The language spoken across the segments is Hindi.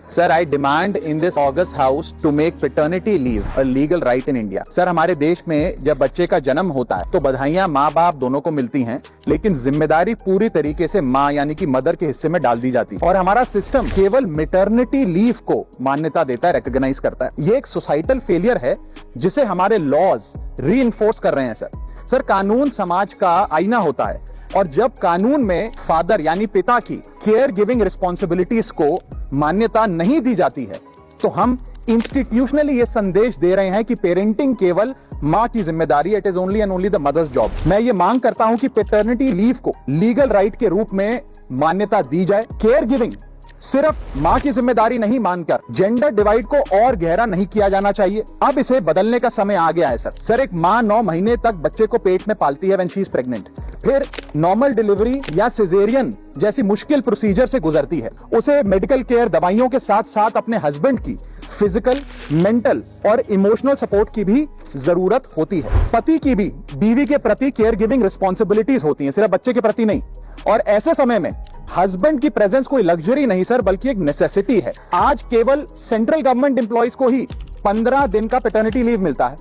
Sir, I demand in this August House to make paternity leave a legal right in India. Sir, हमारे देश में जब बच्चे का जन्म होता है तो बधाइयां माँ बाप दोनों को मिलती हैं, लेकिन जिम्मेदारी पूरी तरीके से माँ यानी कि मदर के हिस्से में डाल दी जाती है और हमारा सिस्टम केवल मैटरनिटी लीव को मान्यता देता है, रिकॉग्नाइज करता है। ये एक सोसाइटल फेलियर है जिसे हमारे लॉज रीइंफोर्स कर रहे हैं। सर, कानून समाज का आईना होता है और जब कानून में फादर यानी पिता की केयर गिविंग रिस्पॉन्सिबिलिटीज को मान्यता नहीं दी जाती है तो हम इंस्टीट्यूशनली ये संदेश दे रहे हैं कि पेरेंटिंग केवल मां की जिम्मेदारी, it is only and only the mother's job. मैं ये मांग करता हूं कि पैटर्निटी लीव को लीगल राइट के रूप में मान्यता दी जाए। केयर गिविंग सिर्फ मां की जिम्मेदारी नहीं मानकर जेंडर डिवाइड को और गहरा नहीं किया जाना चाहिए। अब इसे बदलने का समय आ गया है। सर, एक मां 9 महीने तक बच्चे को पेट में पालती है व्हेन शी इज प्रेग्नेंट, फिर नॉर्मल डिलीवरी या सिजेरियन जैसी मुश्किल प्रोसीजर से गुजरती है। उसे मेडिकल केयर, दवाइयों के साथ साथ अपने हस्बैंड की फिजिकल, मेंटल और इमोशनल सपोर्ट की भी जरूरत होती है। पति की भी बीवी के प्रति केयर गिविंग रिस्पॉन्सिबिलिटीज होती हैं, सिर्फ बच्चे के प्रति नहीं। और ऐसे समय में हस्बैंड की प्रेजेंस कोई लग्जरी नहीं सर, बल्कि एक नेसेसिटी है। आज केवल सेंट्रल गवर्नमेंट एम्प्लॉइज को ही 15 दिन का पैटर्निटी लीव मिलता है,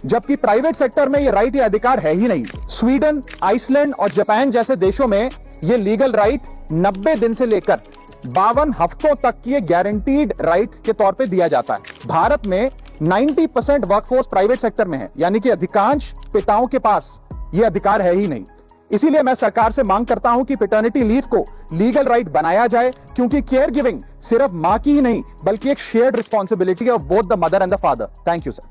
जबकि प्राइवेट सेक्टर में ये राइट या अधिकार है ही नहीं। स्वीडन, आइसलैंड और जापान जैसे देशों में ये लीगल राइट 90 दिन से लेकर 52 हफ्तों तक की गारंटीड राइट के तौर पे दिया जाता है। भारत में 90% वर्कफोर्स प्राइवेट सेक्टर में है, यानी कि अधिकांश पिताओं के पास ये अधिकार है ही नहीं। इसीलिए मैं सरकार से मांग करता हूं कि पैटर्निटी लीव को लीगल राइट बनाया जाए, क्योंकि केयर गिविंग सिर्फ मां की ही नहीं बल्कि एक shared responsibility of both the mother and the father. Thank you sir.